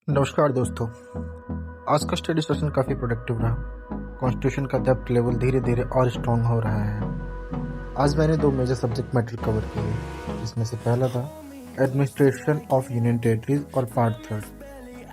नमस्कार दोस्तों। आज का स्टडी सेशन काफ़ी प्रोडक्टिव रहा। कॉन्स्टिट्यूशन का डेप्थ लेवल धीरे धीरे और स्ट्रॉन्ग हो रहा है। आज मैंने दो मेजर सब्जेक्ट मैटर कवर किए, जिसमें से पहला था एडमिनिस्ट्रेशन ऑफ यूनियन टेरिटरीज और पार्ट थर्ड,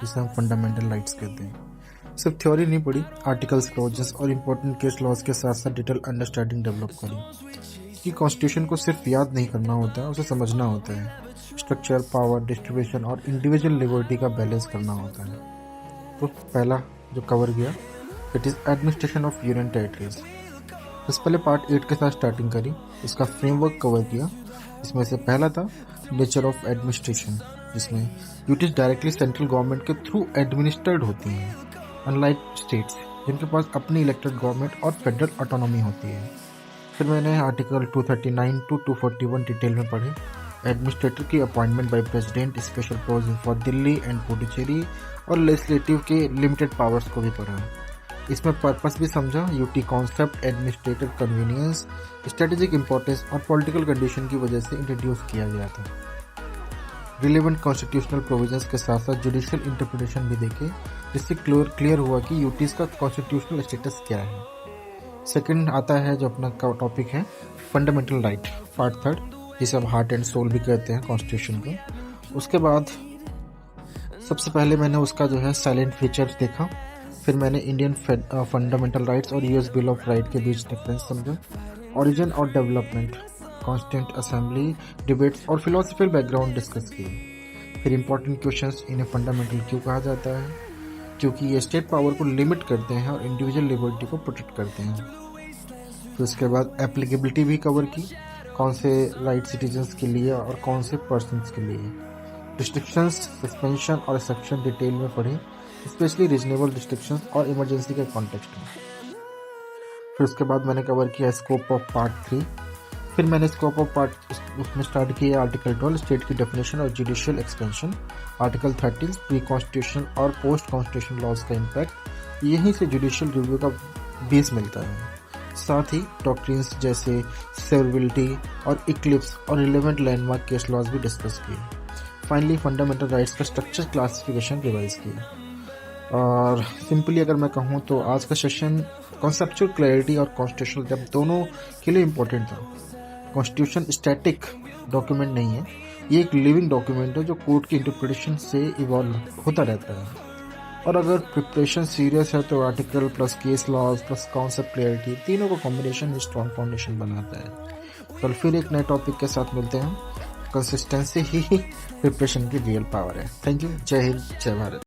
जिसे हम फंडामेंटल राइट्स कहते हैं। सिर्फ थ्योरी नहीं पढ़ी, आर्टिकल्स, क्लॉजेस और इम्पोर्टेंट केस लॉज के साथ साथ डिटेल अंडरस्टैंडिंग डेवलप करी कि कॉन्स्टिट्यूशन को सिर्फ याद नहीं करना होता है, उसे समझना होता है। स्ट्रक्चर, पावर डिस्ट्रीब्यूशन और इंडिविजुअल लिबर्टी का बैलेंस करना होता है। तो पहला जो कवर किया, it is administration of union territories. इससे पहले पार्ट 8 के साथ स्टार्टिंग करी, इसका फ्रेमवर्क कवर किया। इसमें से पहला था नेचर ऑफ एडमिनिस्ट्रेशन, जिसमें ड्यूटीज डायरेक्टली सेंट्रल गवर्नमेंट के थ्रू एडमिनिस्ट्रेड होती हैं, अनलाइक स्टेट्स जिनके पास अपनी इलेक्टेड गवर्नमेंट और फेडरल ऑटोनॉमी होती है। फिर मैंने आर्टिकल 239 to 241 डिटेल में पढ़े। एडमिनिस्ट्रेटर की appointment by president, special provision for Delhi and Puducherry और लेजिस्लेटिव के लिमिटेड पावर्स को भी पढ़ा। इसमें पर्पस भी समझा। UT concept administrative convenience, strategic importance और पॉलिटिकल कंडीशन की वजह से इंट्रोड्यूस किया गया था। रिलेवेंट कॉन्स्टिट्यूशनल प्रोविजंस के साथ साथ जुडिशियल इंटरप्रिटेशन भी देखे, जिससे क्लियर हुआ कि यूटीज का कॉन्स्टिट्यूशनल स्टेटस क्या है। सेकंड आता है जो अपना टॉपिक है फंडामेंटल राइट, पार्ट थर्ड, जिसे हम हार्ट एंड सोल भी कहते हैं कॉन्स्टिट्यूशन को। उसके बाद सबसे पहले मैंने उसका जो है साइलेंट फीचर देखा। फिर मैंने इंडियन फंडामेंटल राइट्स और यूएस बिल ऑफ राइट के बीच डिफरेंस समझा। ओरिजिन और डेवलपमेंट, कॉन्स्टिट्यूंट असेंबली, डिबेट्स और फिलोसफिकल बैकग्राउंड डिस्कस किए। फिर इंपॉर्टेंट क्वेश्चंस, इन्हें फंडामेंटल क्यों कहा जाता है? क्योंकि ये स्टेट पावर को लिमिट करते हैं और इंडिविजुअल लिबर्टी को प्रोटेक्ट करते हैं। फिर उसके बाद एप्लीकेबिलिटी भी कवर की, कौन से राइट सिटीजन्स के लिए और कौन से पर्सन्स के लिए। रिस्ट्रिक्शंस, सस्पेंशन और एक्सेप्शन डिटेल में पढ़े, स्पेशली रीजनेबल रिस्ट्रिक्शंस और इमरजेंसी के कॉन्टेक्स्ट में। फिर उसके बाद मैंने कवर किया स्कोप ऑफ पार्ट 3। फिर मैंने स्कोप ऑफ पार्ट उसमें स्टार्ट किया आर्टिकल 12 स्टेट की डेफिनेशन और judicial expansion, article 13 pre constitution और पोस्ट कॉन्स्टिट्यूशन लॉज का इम्पैक्ट, यहीं से जुडिशियल रिव्यू का बेस मिलता है। साथ ही डॉक्ट्रिन्स जैसे सेवरेबिलिटी और इक्लिप्स और रिलेवेंट लैंडमार्क केस लॉज भी डिस्कस किए। फाइनली फंडामेंटल राइट्स का स्ट्रक्चर क्लासिफिकेशन रिवाइज किया। और सिंपली अगर मैं कहूँ तो आज का सेशन कॉन्सेप्चुअल क्लैरिटी और कॉन्स्टिट्यूशनल डेप्थ दोनों के लिए इम्पोर्टेंट था। कॉन्स्टिट्यूशन स्टैटिक डॉक्यूमेंट नहीं है, ये एक लिविंग डॉक्यूमेंट है जो कोर्ट की इंटरप्रिटेशन से इवॉल्व होता रहता है। और अगर प्रिपरेशन सीरियस है तो article plus case laws plus concept clarity, तीनों का कॉम्बिनेशन स्ट्रॉन्ग फाउंडेशन बनाता है। कल फिर एक नए टॉपिक के साथ मिलते हैं। कंसिस्टेंसी ही प्रिपरेशन की रियल पावर है। Thank you. जय हिंद, जय भारत।